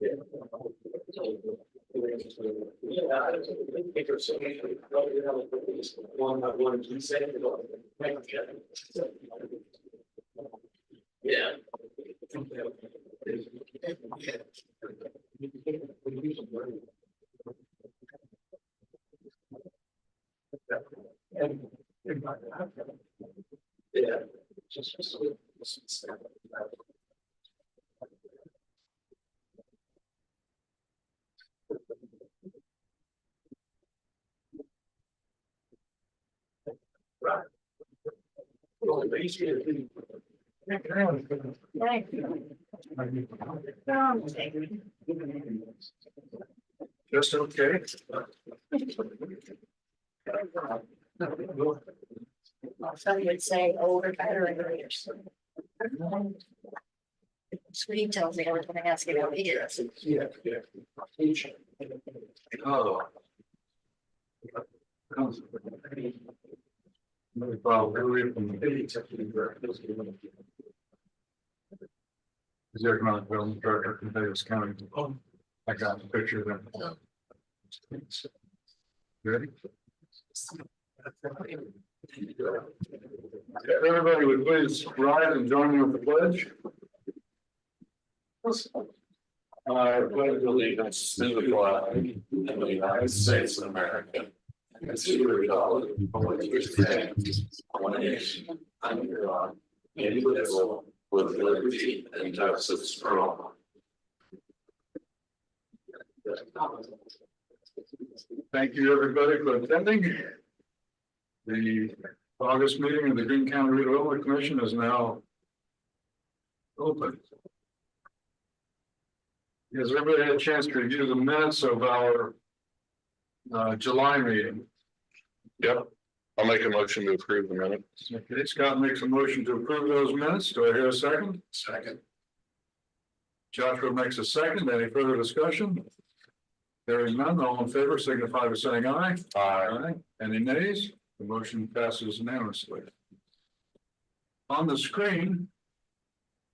Yeah. Yeah. Yeah. Right. Well, basically, just okay. Some would say older, better, and years. Screen tells me I was going to ask you how he is. Yeah. Oh. Is the economic development director in Davis County? I got the picture there. Ready? Everybody would please rise and join me with the pledge. I pledge allegiance to the flag of the United States of America and to the republic which stands one nation under God, indivisible, with liberty and justice for all. Thank you, everybody, for attending. The August meeting of the Greene County Redevelopment Commission is now open. Has everybody had a chance to review the minutes of our July meeting? Yep. I'll make a motion to approve the minutes. Okay, Scott makes a motion to approve those minutes. Do I hear a second? Second. Joshua makes a second. Any further discussion? There is none. All in favor signify by saying aye. Aye. Any nays? The motion passes unanimously. On the screen,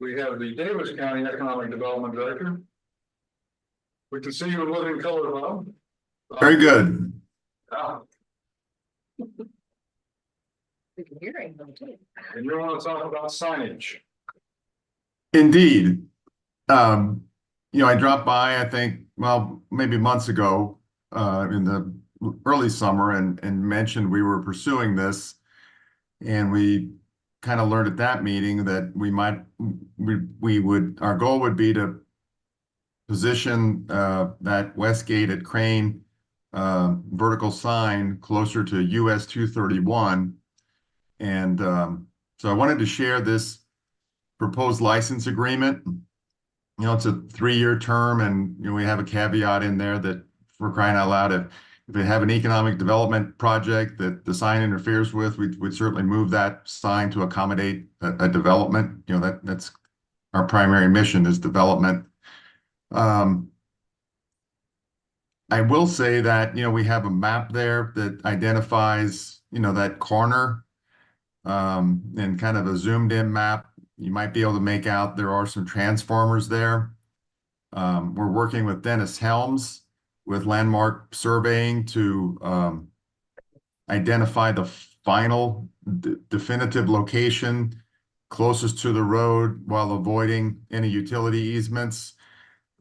we have the Davis County Economic Development Director. We can see you in living color, Bob. Very good. We can hear him too. And you want to talk about signage? Indeed. I dropped by, I think, well, maybe months ago, in the early summer and mentioned we were pursuing this. And we kind of learned at that meeting that our goal would be to position that west gate at Crane vertical sign closer to US 231. And so I wanted to share this proposed license agreement. It's a 3-year term, and we have a caveat in there that, for crying out loud, if they have an economic development project that the sign interferes with, we'd certainly move that sign to accommodate a development. That's our primary mission, is development. I will say that we have a map there that identifies that corner, and kind of a zoomed in map. You might be able to make out there are some transformers there. We're working with Dennis Helms with Landmark Surveying to identify the final definitive location closest to the road while avoiding any utility easements.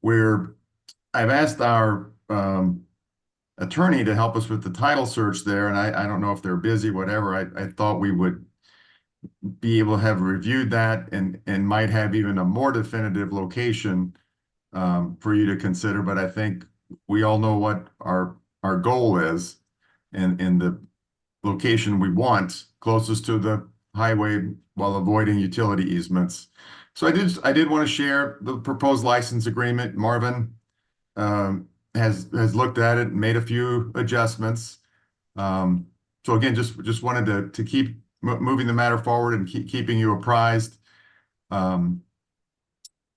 I've asked our attorney to help us with the title search there, and I don't know if they're busy, whatever. I thought we would be able to have reviewed that and might have even a more definitive location for you to consider. But I think we all know what our goal is, and the location we want closest to the highway while avoiding utility easements. So I did want to share the proposed license agreement. Marvin has looked at it and made a few adjustments. So again, just wanted to keep moving the matter forward and keeping you apprised. I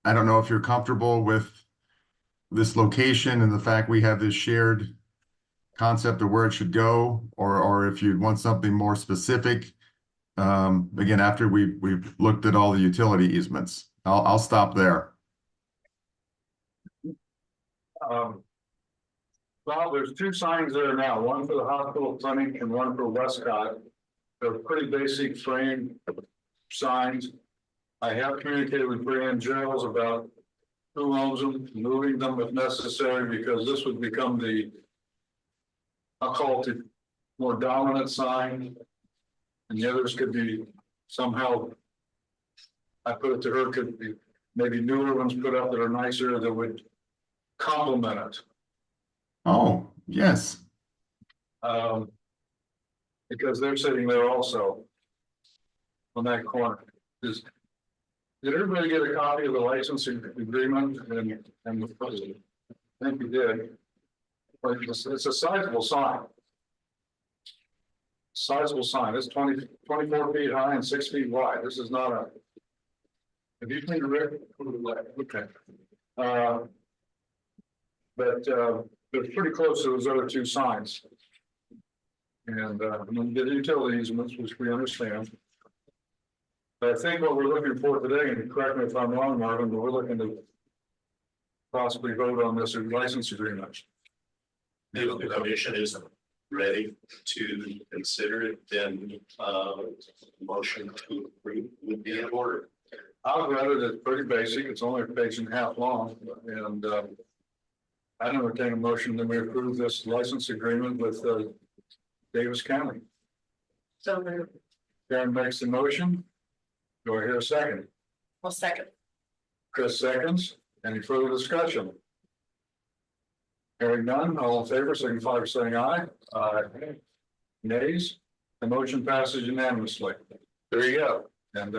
don't know if you're comfortable with this location and the fact we have this shared concept of where it should go, or if you want something more specific. Again, after we've looked at all the utility easements. I'll stop there. Well, there's two signs there now, one for the hospital clinic and one for Westcott. They're pretty basic frame signs. I have communicated with Brian Gerald about who owns them, moving them if necessary, because this would become the, I'll call it the more dominant sign. And the others could be somehow, I put it to her, could be maybe newer ones put up that are nicer that would complement it. Oh, yes. Because they're sitting there also on that corner. Did everybody get a copy of the licensing agreement and the president? I think you did. But it's a sizable sign. Sizable sign. It's 24 feet high and 6 feet wide. This is not a. Have you seen it? Okay. But they're pretty close to those other two signs. And the utility easements, which we understand. But I think what we're looking for today, and correct me if I'm wrong, Marvin, but we're looking to possibly vote on this license agreement. If the commission isn't ready to consider it, then motion to approve would be in order. I've read it, it's pretty basic, it's only a page and a half long, and I'd entertain a motion that we approve this license agreement with Davis County. So moved. Karen makes the motion. Do I hear a second? Well, second. Chris seconds. Any further discussion? Hearing none, all in favor, signify by saying aye. Aye. Nays? The motion passes unanimously. There you go. And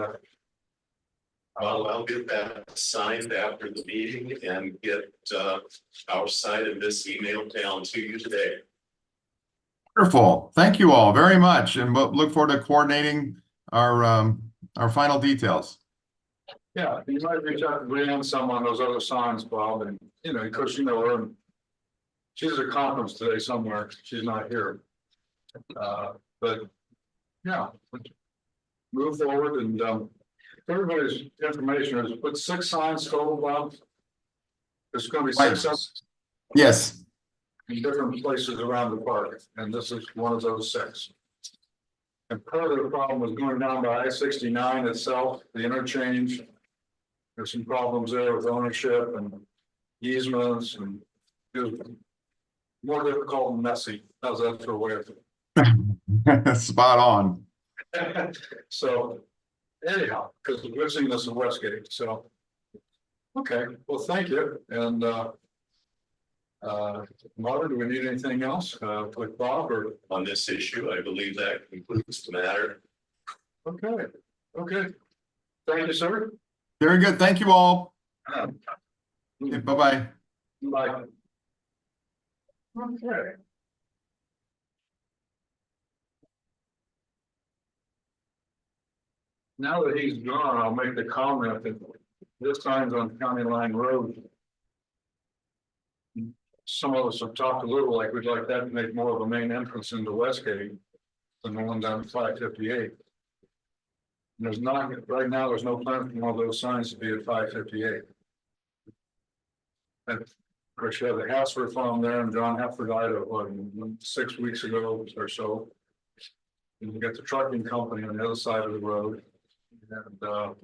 I'll get that signed after the meeting and get our side of this email down to you today. Wonderful. Thank you all very much. And we'll look forward to coordinating our final details. yeah, you might reach out to Greene some on those other signs, Bob, and because her. She's at a conference today somewhere. She's not here. But yeah, move forward and everybody's information is put 6 signs total, Bob. There's going to be 6 up Yes. in different places around the park, and this is one of those 6. And part of the problem was going down by I-69 itself, the interchange. There's some problems there with ownership and easements, and it was more difficult and messy. How's that for a way of Spot on. So anyhow, because we're seeing this in Westgate, so. Okay, well, thank you. And Marvin, do we need anything else with Bob or? On this issue, I believe that concludes the matter. Okay, okay. Thank you, sir. Very good. Thank you all. Bye-bye. Bye. Okay. Now that he's gone, I'll make the comment that this time's on County Line Road. Some of us have talked a little like we'd like that to make more of a main entrance into Westgate than the one down 558. There's not, right now, there's no plan for all those signs to be at 558. And of course, you have the Hassler Farm there, and John Hefford died 6 weeks ago or so. And you got the trucking company on the other side of the road. And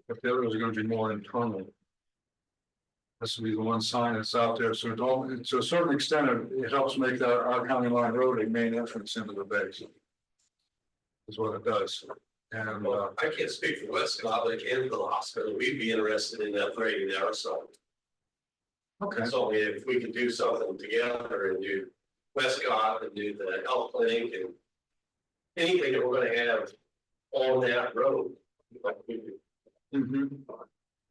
if the others are going to be more internal. This will be the one sign that's out there. So to a certain extent, it helps make our County Line Road a main entrance into the base. Is what it does. And I can't speak for Westcott, but I can for the hospital. We'd be interested in upgrading there ourselves. okay, So if we could do something together and do Westcott and do the health clinic and anything that we're gonna have on that road. Like we do. mhm.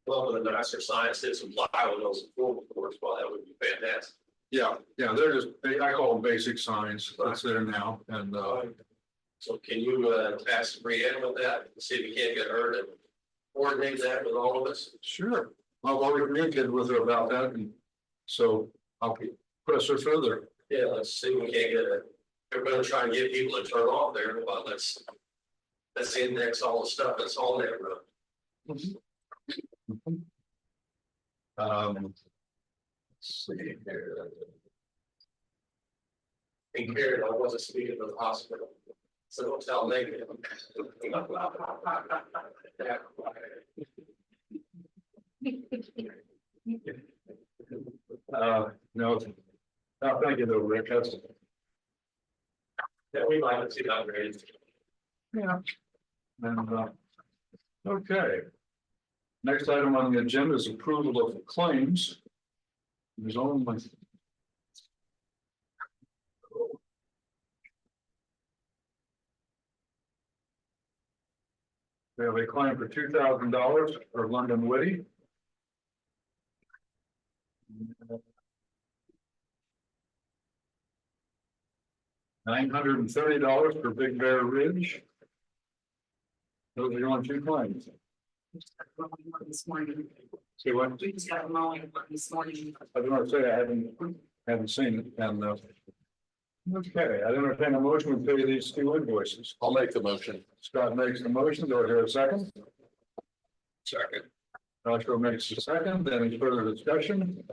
Well, with the nicer science, did some plywood on some floor boards, well, that would be fantastic. Yeah, they're just, I call them basic signs. That's there now. And So can you task Brianna with that, and see if you can't get her to coordinate that with all of us? sure, I've already communicated with her about that. And so I'll press her further. Yeah, let's see if we can't get it. We're gonna try and get people to turn off there, but let's index all the stuff that's on that road. See here. In here, I wasn't speaking of the hospital. So don't tell negative. No, thank you though, Rick, that's. Yeah, we might have seen upgrades. Yeah. And, okay. Next item on the agenda is approval of claims. There's only. We have a claim for $2,000 for London Witty. $930 for Big Bear Ridge. Those are your only two claims. This morning, See what? we just got a mowing one this morning. I don't want to say I haven't seen it, and okay, I entertain a motion to pay these two invoices. I'll make the motion. Scott makes the motion, do I hear a second? Second. Joshua makes the second, any further discussion?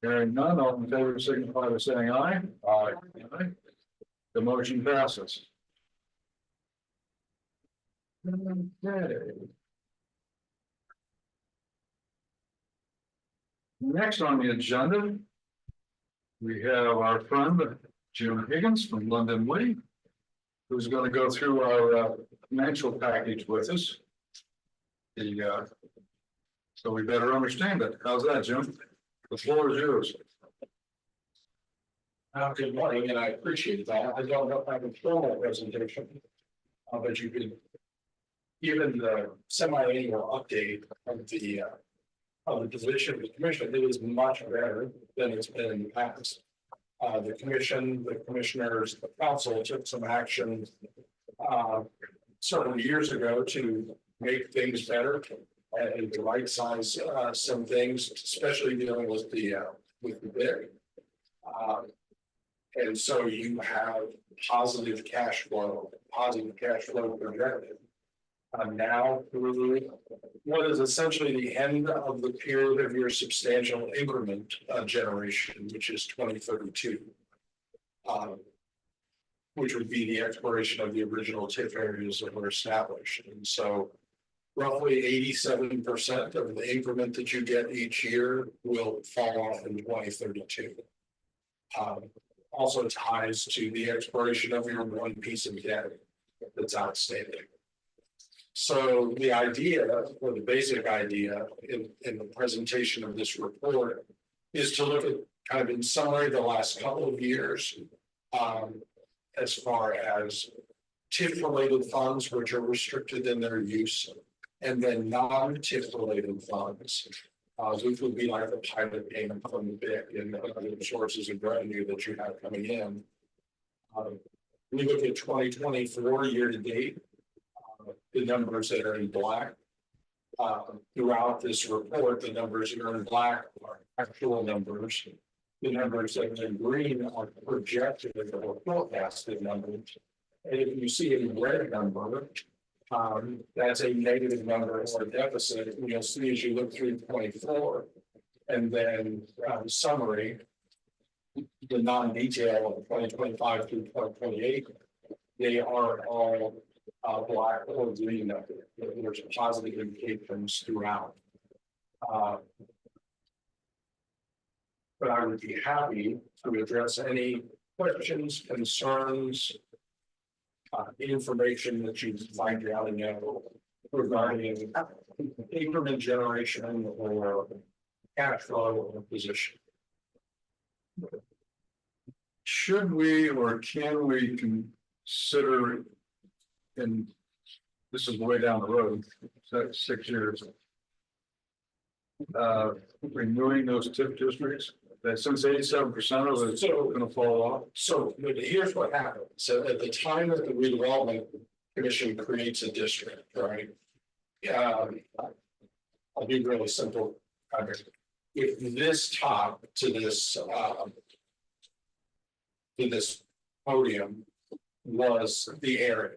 Hearing none, all in favor signify by saying aye. Aye. The motion passes. Okay. Next on the agenda, we have our friend Jim Higgins from London Witty, who's going to go through our financial package with us. So we better understand it. How's that, Jim? The floor is yours. Good morning, and I appreciate that. I don't know if I can film that presentation. But you could, given the semi-annual update of the position of the commission, it is much better than it's been in the past. The commission, the commissioners, the council took some action several years ago to make things better and to right size some things, especially dealing with the bid. And so you have positive cash flow projected. Now through what is essentially the end of the period of your substantial increment generation, which is 2032. Which would be the expiration of the original TIF areas that were established. And so roughly 87% of the increment that you get each year will fall off in 2032. Also ties to the expiration of your one piece of debt that's outstanding. So the idea, or the basic idea in the presentation of this report, is to look at kind of in summary the last couple of years as far as TIF related funds, which are restricted in their use, and then non-TIF related funds, which would be like the pilot payment from the BIC and other sources of revenue that you have coming in. We look at 2024 year to date. The numbers that are in black throughout this report, the numbers that are in black are actual numbers. The numbers that are in green are projected or forecasted numbers. And if you see a red number, that's a negative number or a deficit. And you'll see as you look through 24 and then summary, the non-detail of 2025 through 2028, they are all black or green. There's positive indications throughout. But I would be happy to address any questions, concerns, information that you find out and know regarding increment generation or cash flow or position. Should we or can we consider, and this is way down the road, so 6 years, renewing those TIF districts? That since 87% of it's going to fall off. So here's what happens. So at the time that the redevelopment commission creates a district, right? I'll be really simple. If this top to this podium was the area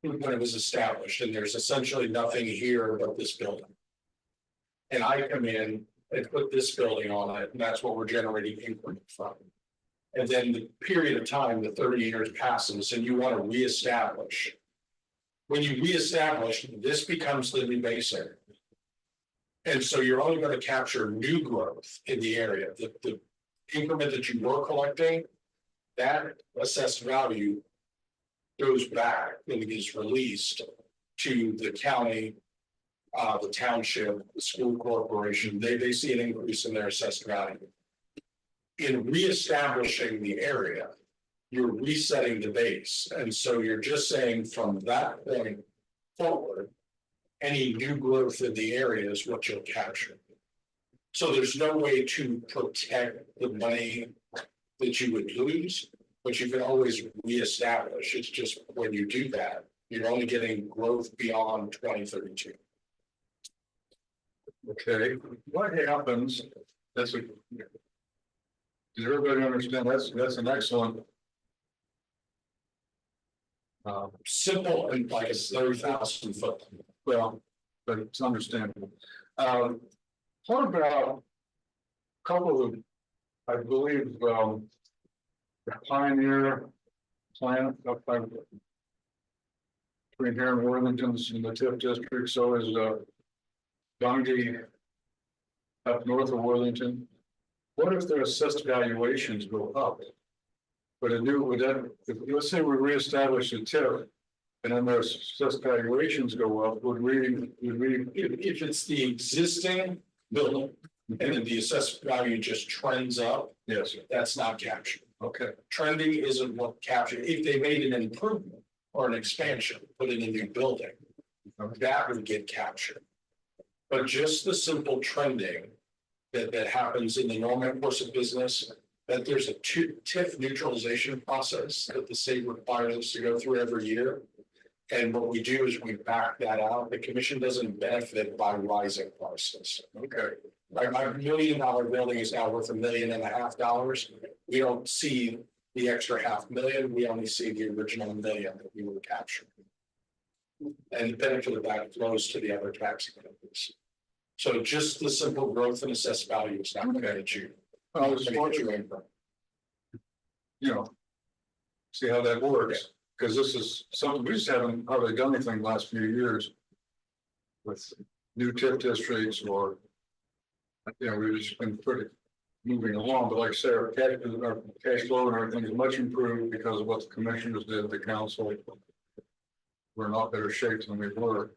when it was established, and there's essentially nothing here but this building. And I come in and put this building on it, and that's what we're generating income from. And then the period of time, the 30 years passes, and you want to reestablish. When you reestablish, this becomes the new base area. And so you're only going to capture new growth in the area. The increment that you were collecting, that assessed value goes back and is released to the county, the township, the school corporation. They see an increase in their assessed value. In reestablishing the area, you're resetting the base. And so you're just saying from that point forward, any new growth in the area is what you'll capture. So there's no way to protect the money that you would lose, but you can always reestablish. It's just when you do that, you're only getting growth beyond 2032. Okay, what happens, that's a. Does everybody understand? That's an excellent. Simple and like a 30,000 foot. Well, but it's understandable. What about a couple of, I believe, the Pioneer plant up by between here and Worthington's in the TIF district, so is Dundee up north of Worthington. What if their assessed valuations go up? But a new, would that, if, let's say we reestablish a TIF, and then their assessed valuations go up, would we? If it's the existing building and then the assessed value just trends up, Yes, that's not captured. okay, Trending isn't what captured. If they made an improvement or an expansion, put in a new building, that would get captured. But just the simple trending that happens in the normal course of business, that there's a TIF neutralization process that the state requires us to go through every year. And what we do is we back that out. The commission doesn't benefit by rising prices. okay, Like my $1 million building is now worth $1.5 million. We don't see the extra $500,000. We only see the original $1 million that we were capturing. And the benefit of that flows to the other tax benefits. So just the simple growth and assessed value is not going to get you. I was wondering, you know, see how that works, because this is something we just haven't hardly done anything the last few years with new TIF districts or, you know, we've just been pretty moving along, but like I said, our cash flow and everything is much improved because of what the commissioners did, the council. We're in a lot better shape than we were.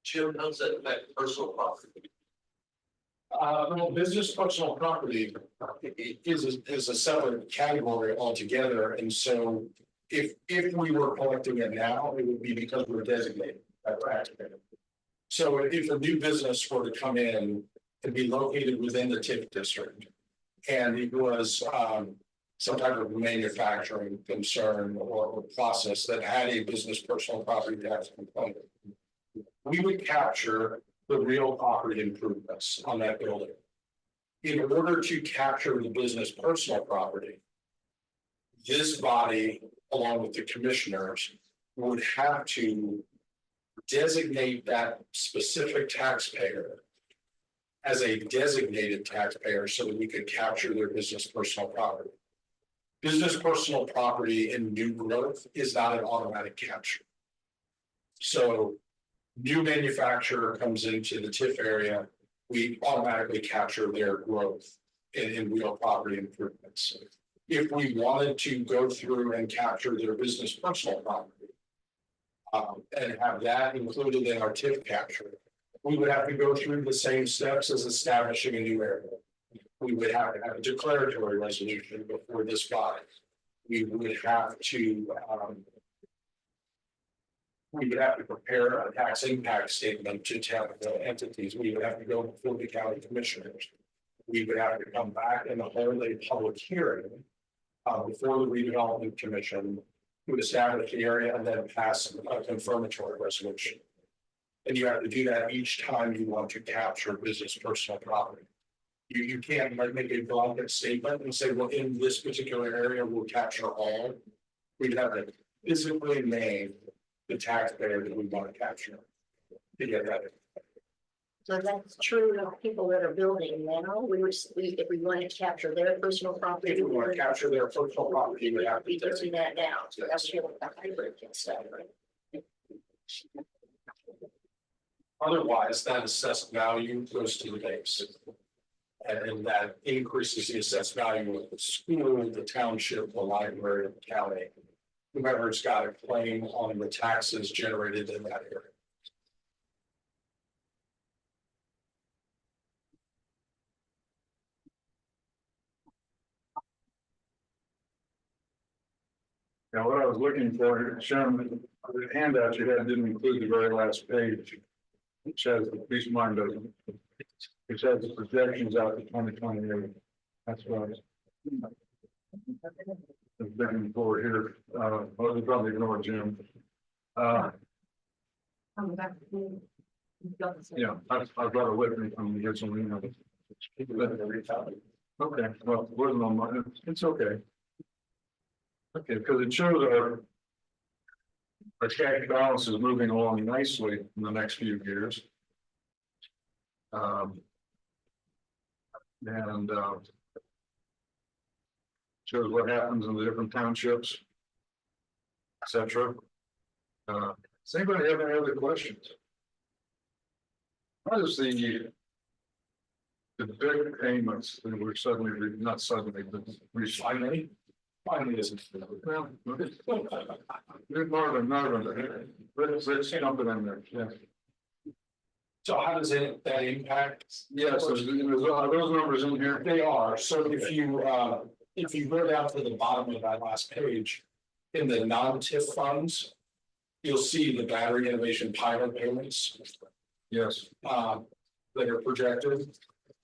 Jim, how's that affect personal property? Well, business personal property is a separate category altogether, and so if we were collecting it now, it would be because we're designated by taxpayer. So if a new business were to come in and be located within the TIF district, and it was some type of manufacturing concern or process that had a business personal property tax component, we would capture the real property improvements on that building. In order to capture the business personal property, this body, along with the commissioners, would have to designate that specific taxpayer as a designated taxpayer so that we could capture their business personal property. Business personal property in new growth is not an automatic capture. So new manufacturer comes into the TIF area, we automatically capture their growth in real property improvements. If we wanted to go through and capture their business personal property and have that included in our TIF capture, we would have to go through the same steps as establishing a new area. We would have to have a declaratory resolution before this body. We would have to prepare a tax impact statement to tell the entities. We would have to go before the county commissioners. We would have to come back and hold a public hearing before the redevelopment commission to establish the area and then pass a confirmatory resolution. And you have to do that each time you want to capture business personal property. You can't like make a blanket statement and say, well, in this particular area, we'll capture all. We'd have to physically name the taxpayer that we want to capture to get that. So that's true of people that are building now, if we want to capture their personal property. If you want to capture their personal property, we have to We're do doing that now, so that's true of the hybrid and stuff, right? Otherwise, that assessed value goes to the base. And that increases the assessed value of the school, the township, the library, the county. Whoever's got a claim on the taxes generated in that area. Now, what I was looking for, Sharon, the handout you had didn't include the very last page. Which has, at least mine doesn't. Which has the projections out to 2028. That's what I was looking for here. Well, you probably ignore Jim. Yeah, I've got a with me from the original email. Okay, well, it wasn't on mine. It's okay. Okay, because it shows our cash balance is moving along nicely in the next few years. And shows what happens in the different townships, etc. Does anybody have any other questions? What is the big payments that were suddenly, not suddenly, but recently? Finally isn't. Well, Marvin, let's jump it in there, yeah. So how does that impact? Yeah, so are those numbers in here? They are, so if you go down to the bottom of that last page, in the non-TIF funds, you'll see the battery innovation pilot payments, Yes. that are projected.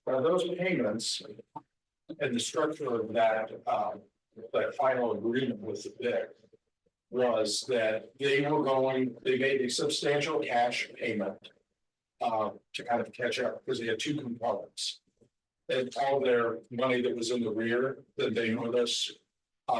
Those payments and the structure of that final agreement with the BIC was that they made a substantial cash payment to kind of catch up, because they had two components. And all their money that was in the rear that they owed us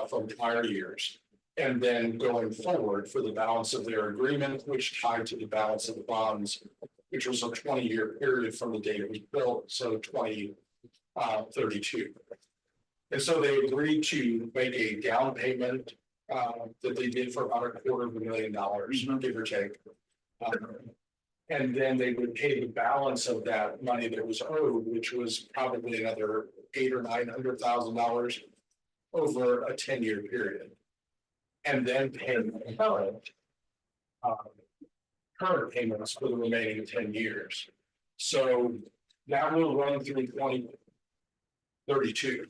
from prior years. And then going forward for the balance of their agreement, which tied to the balance of the bonds, which was a 20-year period from the date it was built, so 2032. And so they agreed to make a down payment that they did for about $250,000, give or take. And then they would pay the balance of that money that was owed, which was probably another $800,000 or $900,000 over a 10-year period. And then pay current payments for the remaining 10 years. So that will run through 2032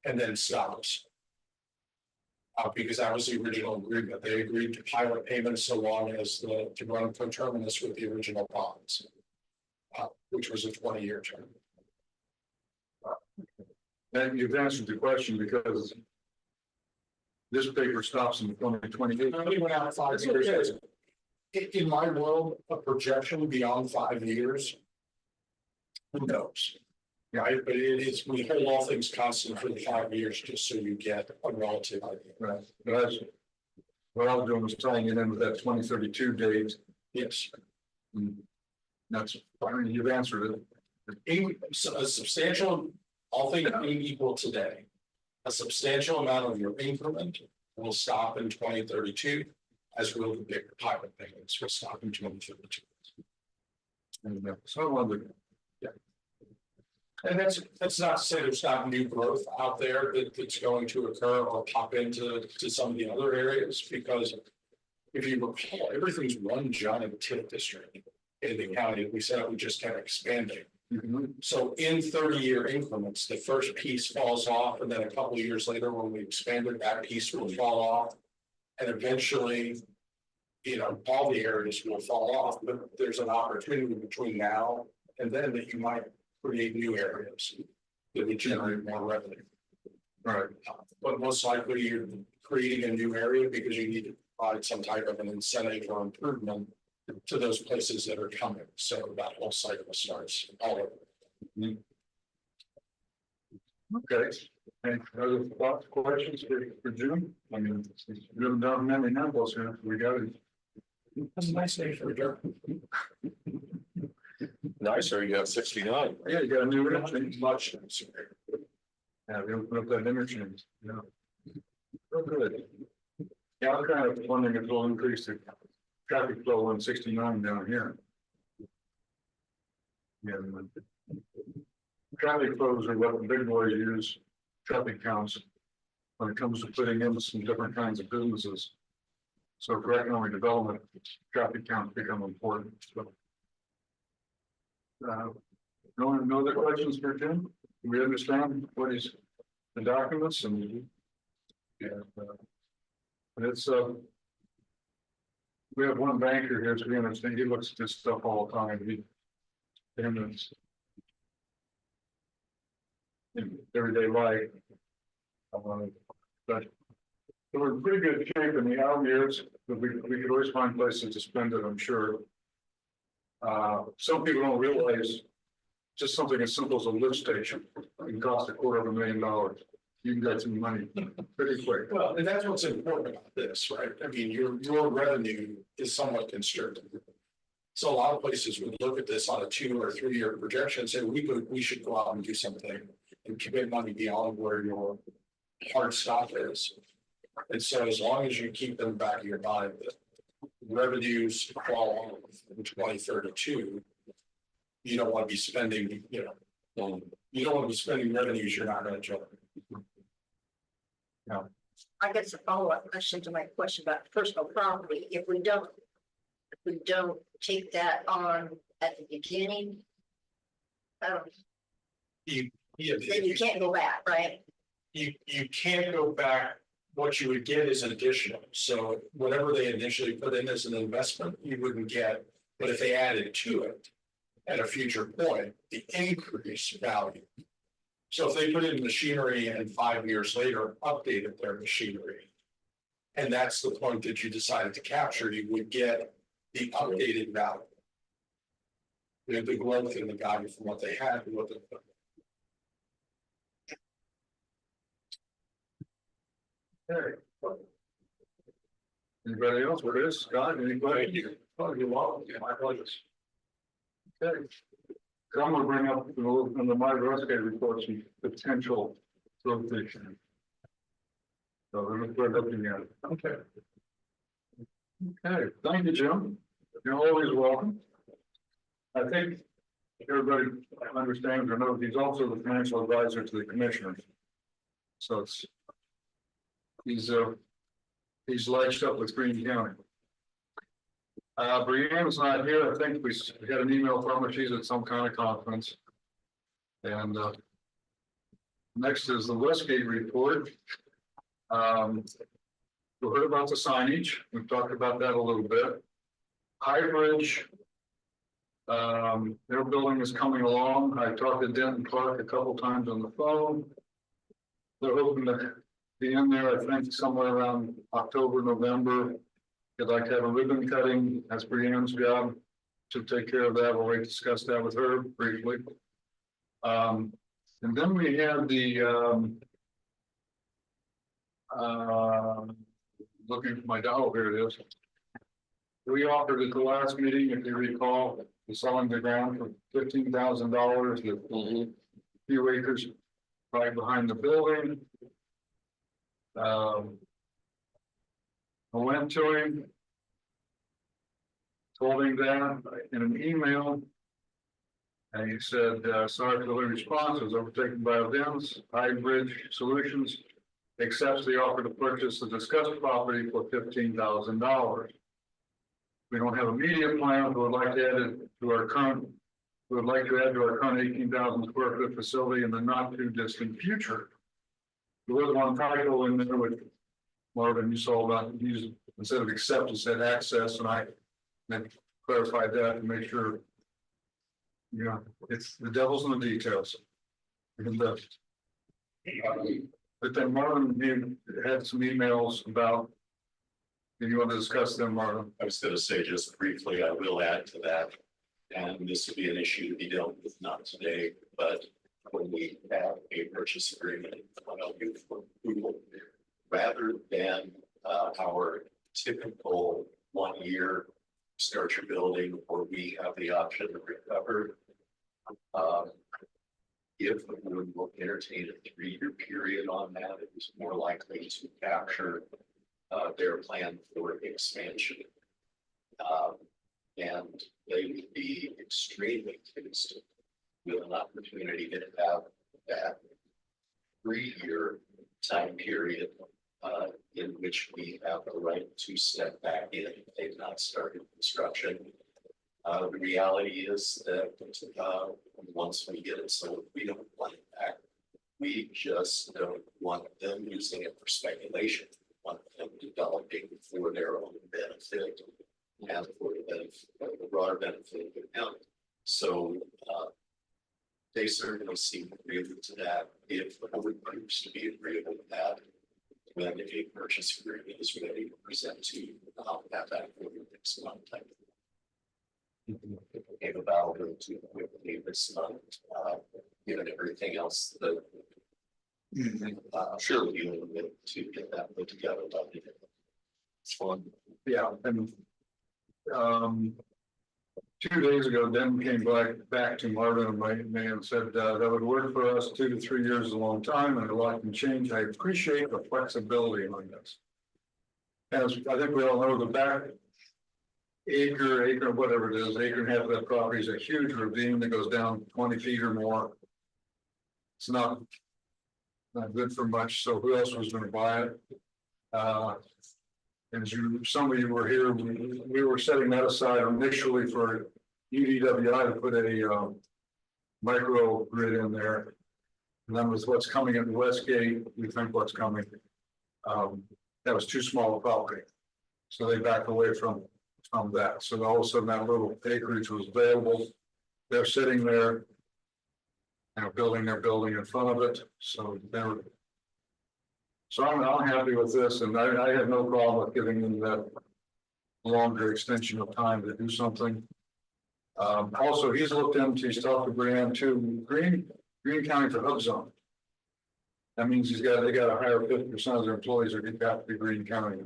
and then stops. Because that was the original agreement. They agreed to pilot payments so long as to run coterminous with the original bonds, which was a 20-year term. And you've answered the question, because this paper stops in 2028. Only went out 5 years. In my world, a projection beyond 5 years, who knows? Right, but it is, we hold all things constant for the 5 years, just so you get a relative idea. Right, but that's what I was doing, was tying it in with that 2032 date. Yes. That's, I mean, you've answered it. A substantial, all things being equal today, a substantial amount of your increment will stop in 2032, as will the big pilot payments will stop in 2032. And so on the. And that's not to say there's not new growth out there that's going to occur or pop into some of the other areas, because if you recall, everything's one giant TIF district in the county. We said we just kept expanding. So in 30-year increments, the first piece falls off, and then a couple of years later, when we expanded, that piece will fall off, and eventually, all the areas will fall off. But there's an opportunity between now and then that you might create new areas that would generate more revenue. Right. But most likely you're creating a new area because you need to provide some type of an incentive or improvement to those places that are coming. So that whole cycle starts all over. Okay. Any other thoughts, questions for Jim? I mean, we haven't done many numbers here. We got it. That's a nice day for a jerk. Nicer, you have 69. Yeah, you got a new interchange. Much nicer. Yeah, we opened up that interchange, yeah. Real good. Yeah, I'm kind of wondering if we'll increase the traffic flow on 69 down here. Yeah. Traffic flows are what the big boys use, traffic counts, when it comes to putting in some different kinds of businesses. So for economic development, traffic counts become important. So, no other questions for Jim? We understand what is the documents and it's we have one banker here, so we understand he looks at this stuff all the time. It's in everyday life. But we're in pretty good shape in the out years, but we could always find places to spend it, I'm sure. Some people don't realize just something as simple as a lift station can cost $250,000. You can get some money pretty quick. Well, and that's what's important about this, right? I mean, your revenue is somewhat constricted. So a lot of places would look at this on a 2 or 3 year projection and say, we should go out and do something and commit money beyond where your hard stop is. And so as long as you keep in the back of your mind that revenues fall in 2032, you don't want to be spending, you don't want to be spending revenues you're not going to generate. I guess a follow-up question to my question about personal property, if we don't take that on at the beginning. Then you can't go back, right? You can't go back. What you would get is an additional. So whatever they initially put in as an investment, you wouldn't get. But if they added to it at a future point, the increased value. So if they put in machinery and 5 years later updated their machinery, and that's the point that you decided to capture, you would get the updated value. The growth in the value from what they had to what they put. Okay. Anybody else? What is Scott? Anybody? Oh, you're welcome. Yeah, my pleasure. Okay. So I'm going to bring up in the my Rusgate report some potential growth issues. So we're looking at it. Okay. Okay. Thank you, Jim. You're always welcome. I think everybody understands or knows he's also the financial advisor to the commissioners. So it's he's latched up with Greene County. Brianne's not here. I think we got an email from her. She's at some kind of conference. And next is the Westgate report. We heard about the signage. We've talked about that a little bit. High Bridge, their building is coming along. I talked to Denton Clark a couple times on the phone. They're hoping to be in there, I think, somewhere around October, November. They'd like to have a ribbon cutting. That's Brianne's job to take care of that. We'll already discuss that with her briefly. And then we have the looking for my dollar, here it is. We offered at the last meeting, if you recall, the selling the ground for $15,000, the few acres right behind the building. I went to him, told him that in an email, and he said, sorry for the response, was overtaken by events. High Bridge Solutions accepts the offer to purchase the discussed property for $15,000. We don't have immediate plans, but would like to add it to our current, we would like to add to our current 18,000 square foot facility in the not too distant future. There was one title in there with Marvin, you saw about using instead of accept, it said access, and I clarified that to make sure. You know, it's the devil's in the details. And but then Marvin had some emails about. Do you want to discuss them, Marvin? I was going to say just briefly, I will add to that, and this will be an issue to be dealt with not today, but when we have a purchase agreement for approval, rather than our typical 1 year start your building, or we have the option to recover. If the board will entertain a 3-year period on that, it is more likely to capture their plan for expansion. And they would be extremely pleased with an opportunity to have that 3-year time period in which we have the right to step back in if they've not started construction. The reality is that once we get it sold, we don't want it back. We just don't want them using it for speculation. We want them developing for their own benefit and for the broader benefit of the county. So they certainly seem agreeable to that. If the board proves to be agreeable with that, when a purchase agreement is ready to present to you, I'll have that for the next month. Gave about to quickly this month, given everything else that sure you with to get that put together. It's fun. Yeah, and 2 days ago, Dan came back to Marvin and me and said that would work for us. 2 to 3 years is a long time, and a lot can change. I appreciate the flexibility on this. As I think we all know, the back acre, whatever it is, acre and a half of that property is a huge ravine that goes down 20 feet or more. It's not good for much. So who else was going to buy it? As some of you were here, we were setting that aside initially for UDWI to put a micro grid in there. And that was what's coming at Westgate. We think what's coming. That was too small a property. So they backed away from that. So all of a sudden that little acreage was available. They're sitting there, building their building in front of it. So I'm happy with this, and I have no problem with giving them that longer extension of time to do something. Also, he's talked to Greene too. Greene County's a hub zone. That means they got to hire 50% of their employees, or they have to be Greene County.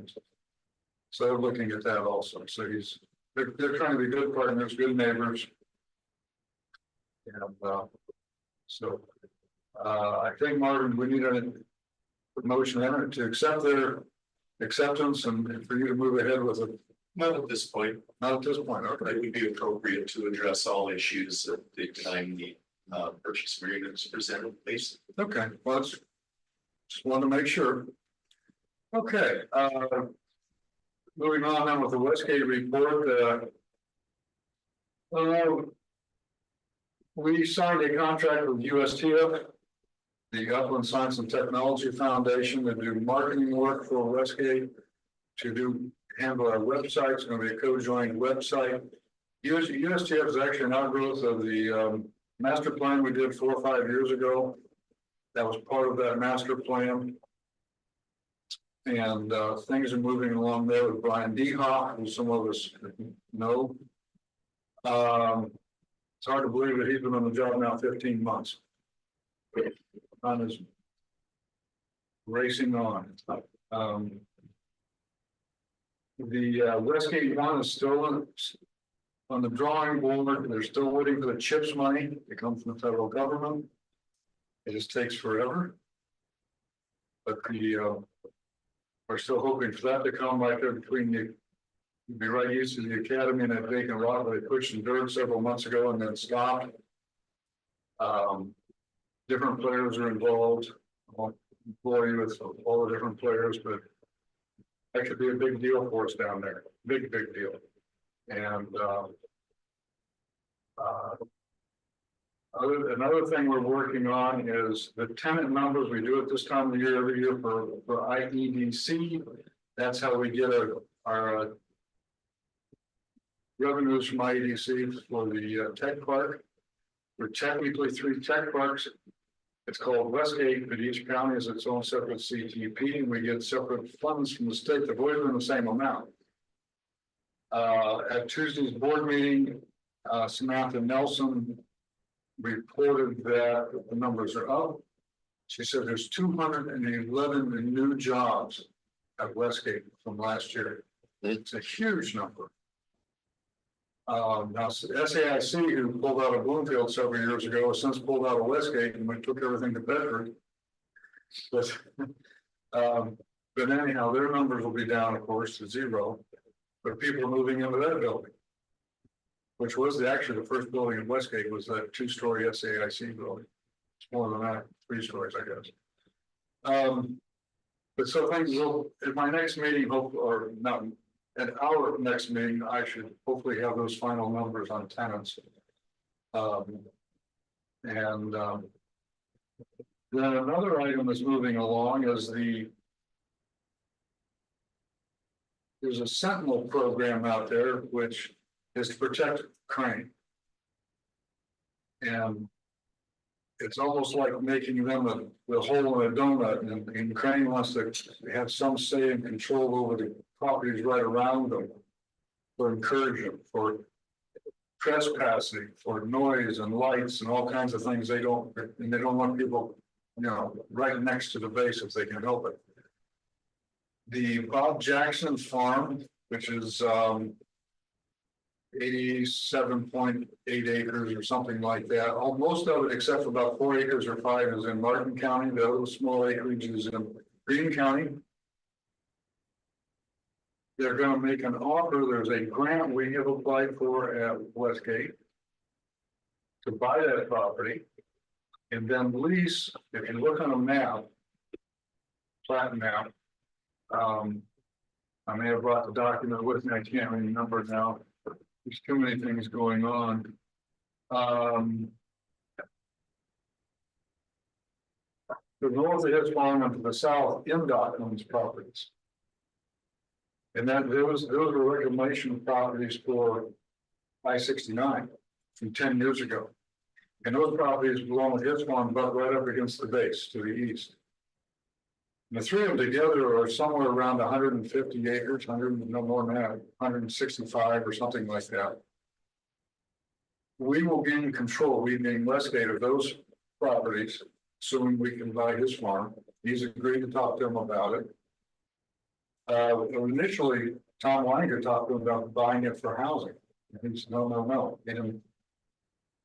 So they're looking at that also. So they're trying to be good partners, good neighbors. And I think, Marvin, we need a motion to accept their acceptance and for you to move ahead with it. Not at this point. Not at this point. Okay. It would be appropriate to address all issues at the time the purchase agreement is presented, please. Okay. Well, just wanted to make sure. Okay. Moving on then with the Westgate report. We signed a contract with USTF, the Upland Science and Technology Foundation, to do marketing work for Westgate, to handle our website. It's going to be a co-joined website. USTF is actually an outgrowth of the master plan we did 4 or 5 years ago. That was part of that master plan. And things are moving along there with Brian Dehoff, who some of us know. It's hard to believe that he's been on the job now 15 months. On his racing on. The Westgate 1 is still on the drawing board. They're still waiting for the CHIPS money to come from the federal government. It just takes forever. But we're still hoping for that to come right there between be right used to the academy and that vacant lot where they pushed some dirt several months ago and then stopped. Different players are involved. I won't bore you with all the different players, but that could be a big deal for us down there. Big deal. And another thing we're working on is the tenant numbers. We do it this time of year every year for IEDC. That's how we get our revenues from IEDC for the tech park. We're technically 3 tech parks. It's called Westgate, but each county has its own separate CTP, and we get separate funds from the state. They've always been the same amount. At Tuesday's board meeting, Samantha Nelson reported that the numbers are up. She said there's 211 new jobs at Westgate from last year. It's a huge number. Now SAIC, who pulled out of Bloomfield several years ago, has since pulled out of Westgate and we took everything to Bedford. But, but anyhow, their numbers will be down, of course, to 0. But people are moving into that building, which was actually the first building in Westgate, was that 2-story SAIC building. It's more than that, 3 stories, I guess. But so things will, at my next meeting, hope, or not, at our next meeting, I should hopefully have those final numbers on tenants. Then another item that's moving along is there's a Sentinel program out there, which is to protect Crane. And it's almost like making them the hole in a donut, and Crane wants to have some say and control over the properties right around them for incursion, for trespassing, for noise and lights and all kinds of things they don't want people, right next to the base if they can help it. The Bob Jackson farm, which is 87.8 acres or something like that. Most of it, except for about 4 acres or 5, is in Martin County. The other small acreage is in Greene County. They're going to make an offer. There's a grant we have applied for at Westgate to buy that property and then lease. If you look on a map, plat map, I may have brought the document with me. I can't remember now. There's too many things going on. The north of his farm and to the south, MDOT owns properties. And that those were reclamation properties for I-69 from 10 years ago. And those properties belong with his farm, but right up against the base to the east. And the 3 of them together are somewhere around 150 acres, no more than that, 165 or something like that. We will gain control, we gain Westgate of those properties, assuming we can buy his farm. He's agreed to talk to him about it. Initially, Tom Weinger talked to him about buying it for housing. And he said, no.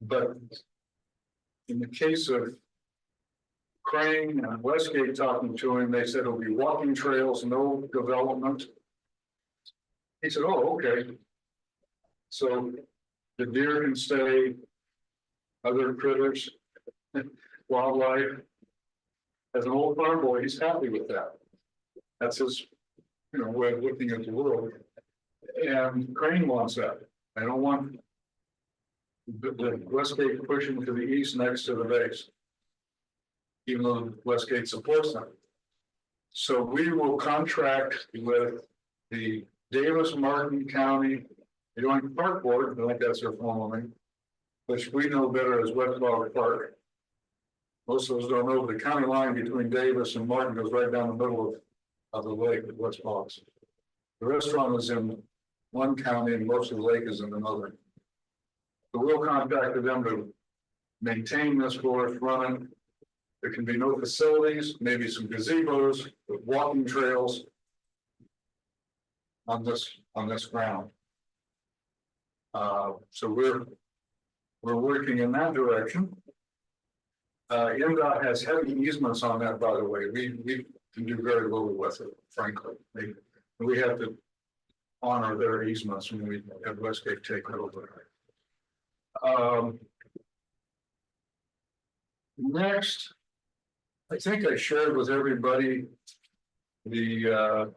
But in the case of Crane and Westgate talking to him, they said it'll be walking trails, no development. He said, oh, okay. So the deer can stay, other critters, wildlife. As an old farm boy, he's happy with that. That's his way of looking at the world. And Crane wants that. I don't want the Westgate pushing to the east next to the base, even though Westgate supports them. So we will contract with the Davis-Martin County Joint Park Board, I think that's their formal name, which we know better as West Bog Park. Most of us don't know the county line between Davis and Martin goes right down the middle of the lake at West Boggs. The restaurant is in one county and most of the lake is in another. So we'll contract with them to maintain this for us, run it. There can be no facilities, maybe some gazebos with walking trails on this ground. So we're working in that direction. MDOT has heavy easements on that, by the way. We can do very little with it, frankly. We have to honor their easements when we have Westgate take over. Next, I think I shared with everybody the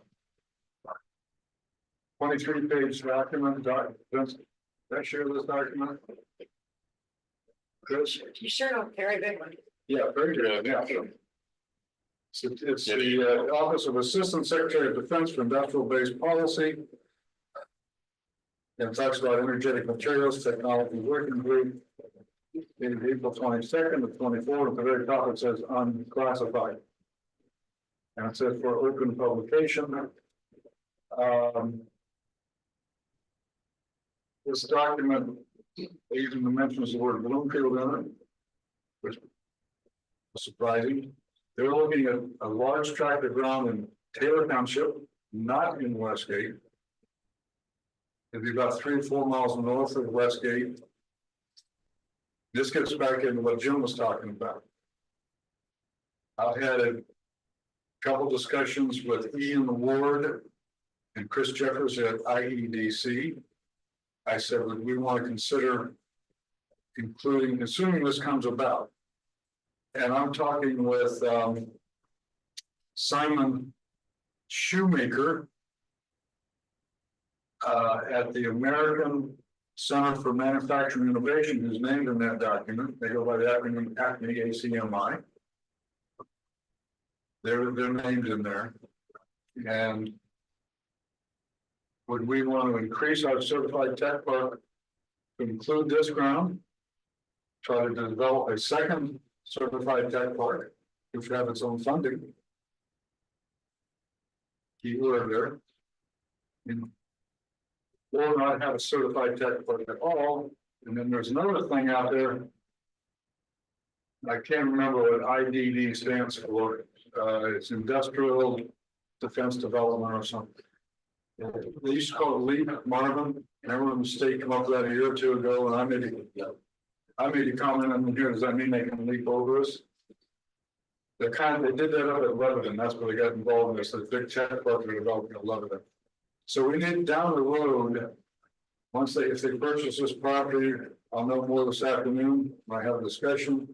23-page document. Did I share this document? Chris? You sure don't carry big one. Yeah, very good. Yeah. So it's the Office of Assistant Secretary of Defense for Industrial Base Policy. And it talks about energetic materials, technology working group. In April 22nd of 24, at the very top it says unclassified. And it says for open publication. This document even mentions the word Bloomfield in it, which was surprising. They're looking at a large tract of ground in Taylor Township, not in Westgate. It'd be about 3 or 4 miles north of Westgate. This gets back into what Jim was talking about. I've had a couple discussions with Ian Ward and Chris Jeffers at IEDC. I said, would we want to consider including, assuming this comes about. And I'm talking with Simon Shoemaker at the American Center for Manufacturing Innovation, who's named in that document. They go by the acronym ACME, ACMI. They're named in there. And would we want to increase our certified tech park to include this ground? Try to develop a second certified tech park, which have its own funding. Keyword there. Or not have a certified tech park at all. And then there's another thing out there. I can't remember what IDD stands for. It's Industrial Defense Development or something. They used to call it LEAP, Marvin. Remember when the state came up with that a year or two ago, and I made a comment on here. Does that mean they can leap over us? They did that up at Lebanon. That's where they got involved in this. The big tech park they're developing at Lebanon. So we need down the road. If they purchase this property, I'll know more this afternoon when I have a discussion.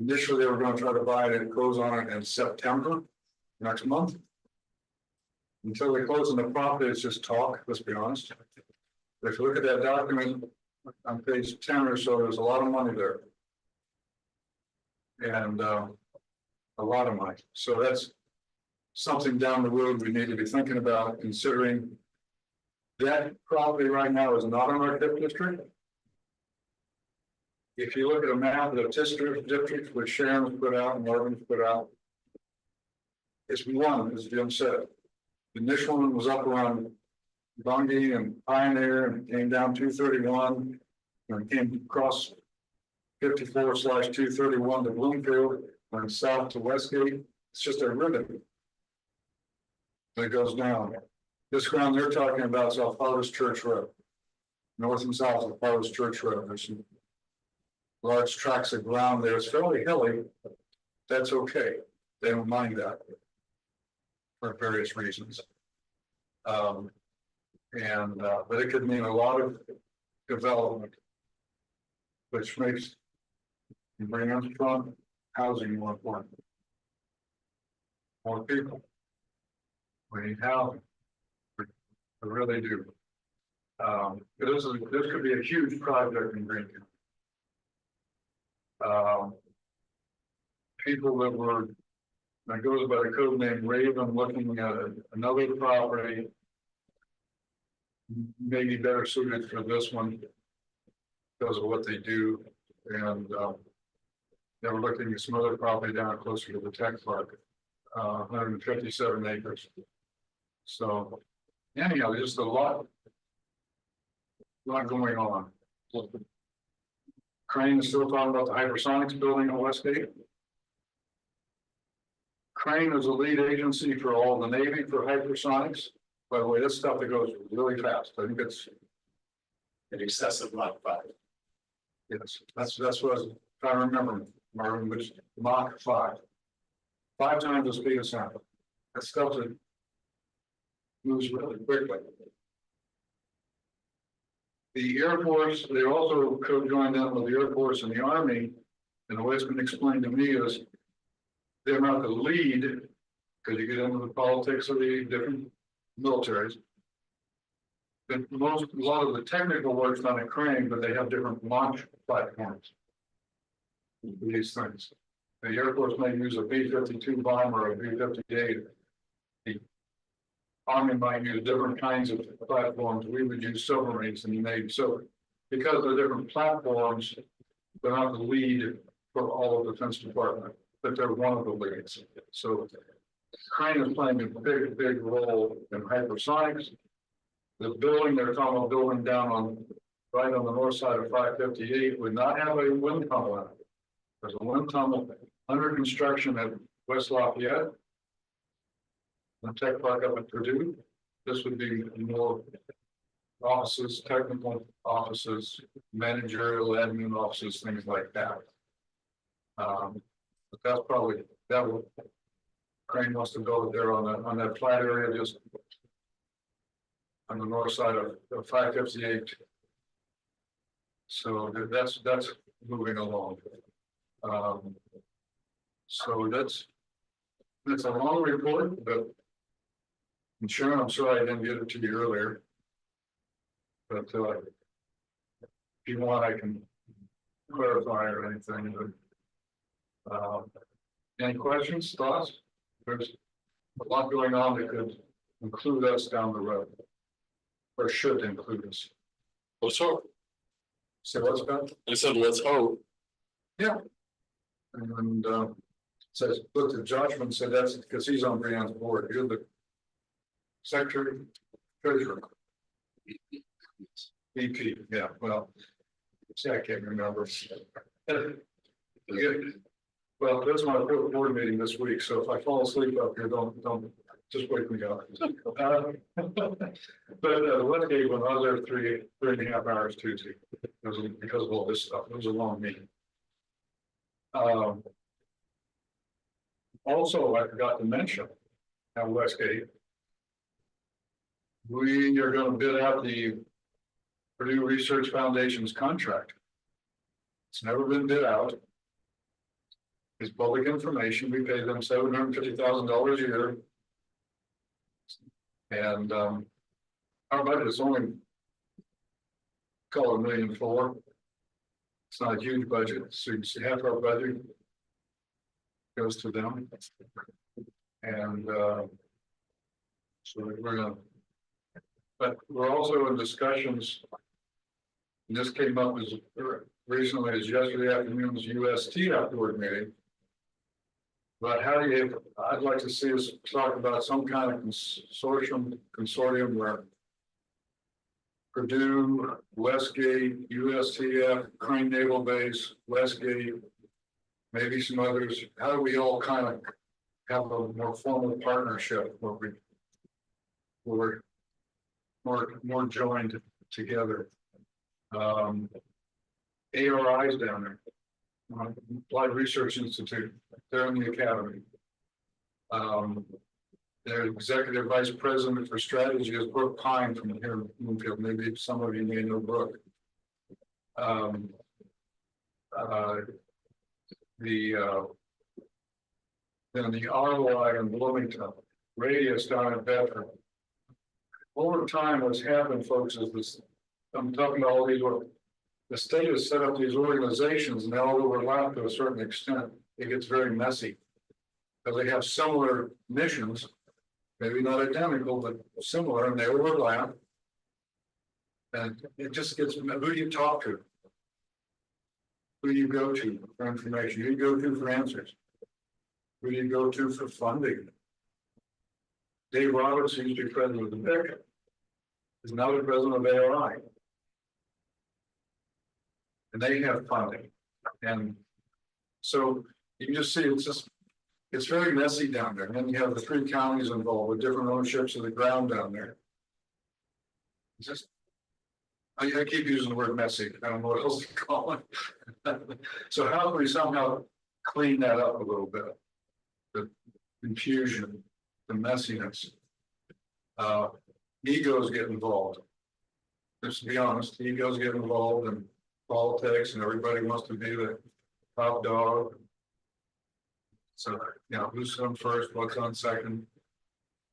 Initially, they were going to try to buy it and close on it in September next month. Until they close on the property, it's just talk, let's be honest. If you look at that document on page 10 or so, there's a lot of money there. And a lot of money. So that's something down the road we need to be thinking about, considering that property right now is not in our TIF district. If you look at a map of the TIF district, which Sharon's put out and Marvin's put out, it's one, as Jim said. The initial one was up around Bungie and Pioneer and came down 231 and came across 54/231 to Bloomfield and south to Westgate. It's just a ribbon that goes down. This ground they're talking about is off Harvest Church Road, north and south of Harvest Church Road. There's some large tracts of ground there. It's fairly hilly. That's okay. They don't mind that for various reasons. But it could mean a lot of development, which makes you bring up strong housing more important. More people. We need housing. We really do. This could be a huge project in Greene. People that goes by the code name Raven, looking at another property, maybe better suited for this one because of what they do. And they were looking at some other property down closer to the tech park, 157 acres. So anyhow, just a lot going on. Greene is still talking about the hypersonics building in Westgate. Greene is a lead agency for all the Navy for hypersonics. By the way, this stuff that goes really fast. I think it's In excess of Mach 5. yes. That's what if I remember, Marvin, which Mach 5. 5 times the speed of sound. That stuff that moves really quickly. The Air Force, they also co-joined in with the Air Force and the Army, and the way it's been explained to me is they're not the lead, because you get into the politics of the different militaries. But a lot of the technical work's done at Greene, but they have different launch platforms for these things. The Air Force may use a B-52 bomber or a B-58. The Army might use different kinds of platforms. We would use submarines in the Navy. So because they're different platforms, they're not the lead for all of the Defense Department, but they're one of the leads. So Greene is playing a big role in hypersonics. The building they're talking about building down right on the north side of 558 would not have a wind tunnel in it. There's a wind tunnel under construction at West Lafayette. The tech park up at Purdue. This would be more offices, technical offices, managerial admin offices, things like that. But that's probably, that will, Crane wants to build it there on that flat area, just on the north side of 558. So that's moving along. So that's a long report, but I'm sure, I'm sorry I didn't get it to you earlier. But if you want, I can clarify or anything, but any questions, thoughts? There's a lot going on that could include us down the road, or should include us. Let's hope. So what's about? I said, let's hope. And says, looked at Joshua and said, that's because he's on Brian's board. You're the secretary, treasurer. VP, yeah, well, see, I can't remember. Well, there's my fourth board meeting this week, so if I fall asleep up here, don't just wake me up. But what gave when I was there 3.5 hours Tuesday, because of all this stuff. It was a long meeting. Also, I forgot to mention at Westgate, we are going to bid out the Purdue Research Foundation's contract. It's never been bid out. It's public information. We pay them $750,000 a year. And our budget is only call it $1.4 million. It's not a huge budget, so you can see half our budget goes to them. And so we're gonna, but we're also in discussions. And this came up as recently as yesterday afternoon's UST board meeting. But how do you, I'd like to see us talk about some kind of consortium where Purdue, Westgate, USTF, Crane Naval Base, Westgate, maybe some others. How do we all kind of have a more formal partnership where we're more joined together? ARI's down there, Applied Research Institute. They're in the academy. Their executive vice president for strategy is Brooke Pine from here in Bloomfield. Maybe some of you may know Brooke. Then the ROI in Bloomington, Radius down in Bedford. Over time, what's happened, folks, is this. I'm talking about all these. The state has set up these organizations, and they all overlap to a certain extent. It gets very messy because they have similar missions, maybe not identical, but similar, and they overlap. And it just gets, who do you talk to? Who do you go to for information? Who do you go to for answers? Who do you go to for funding? Dave Roberts used to be president of the BIC, is now the president of ARI. And they have funding. And so you can just see it's very messy down there. And then you have the 3 counties involved with different ownerships of the ground down there. It's just, I keep using the word messy. I don't know what else to call it. So how can we somehow clean that up a little bit? The confusion, the messiness. Egos get involved. Just to be honest, egos get involved in politics, and everybody wants to be the top dog. So, you know, who's on first, what's on second,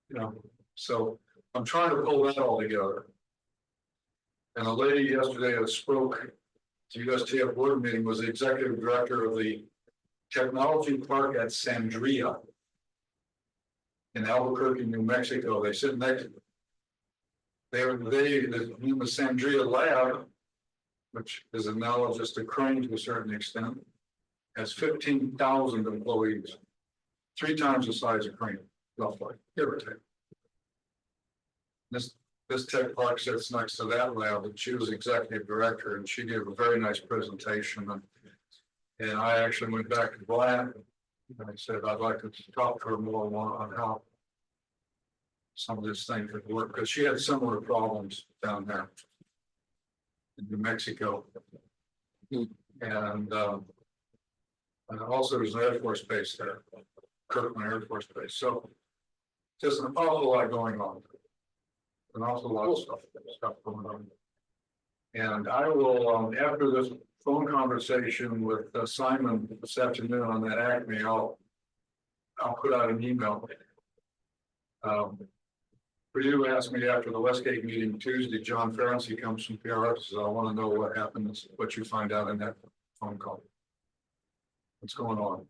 you know. So I'm trying to pull that all together. And a lady yesterday that spoke to USTF board meeting was the executive director of the technology park at Sandria in Albuquerque, New Mexico. They sit next to the name of Sandria Lab, which is analogous to Crane to a certain extent, has 15,000 employees, 3 times the size of Crane, roughly, give or take. This tech park sits next to that lab, and she was executive director, and she gave a very nice presentation. And I actually went back to Black, and I said I'd like to talk to her more on how some of this thing could work, because she had similar problems down there in New Mexico. And also there's an Air Force base there, Kirkland Air Force Base, so just an awful lot going on. An awful lot of stuff going on. And I will, after this phone conversation with Simon this afternoon on that Acme, I'll put out an email. Purdue asked me after the Westgate meeting Tuesday, John Ferrancy comes from PRF, so I want to know what happens, what you find out in that phone call. What's going on?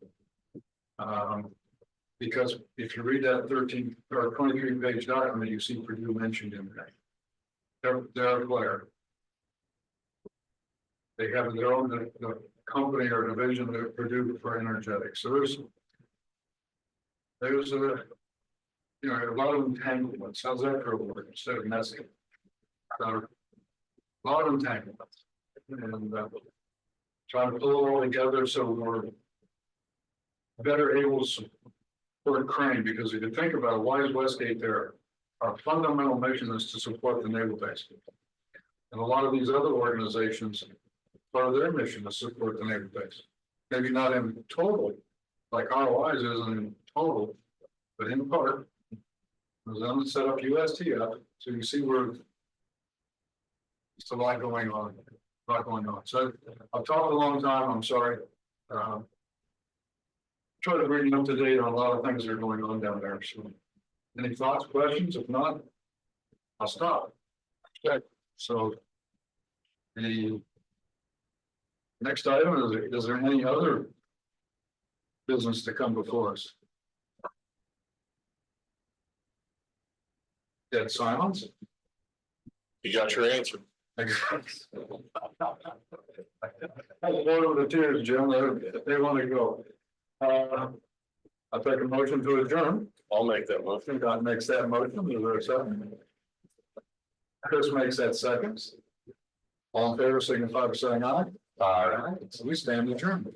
Because if you read that 13 or 23 page document, you see Purdue mentioned in there. They're a player. They have their own the company or division that Purdue for energetics. So there's a a lot of entanglements. How's that for a word instead of messing? A lot of entanglements, and trying to pull it all together so we're better able to support Crane. Because if you think about it, why is Westgate there? Our fundamental mission is to support the naval base, and a lot of these other organizations, part of their mission is to support the naval base. Maybe not in total, like ROIs isn't in total, but in part. Them to set up USTF, so you see where it's a lot going on, So I've talked a long time. I'm sorry. Try to bring you up to date on a lot of things that are going on down there. So, any thoughts, questions? If not, I'll stop. Okay. So the next item is there any other business to come before us? Dead silence. You got your answer. I bored with the tears, Jim. They want to go. I'll take a motion to adjourn. I'll make that motion. God makes that motion. Is there a second? Chris makes that second. All in favor, signify by saying aye. Aye. So we stand adjourned.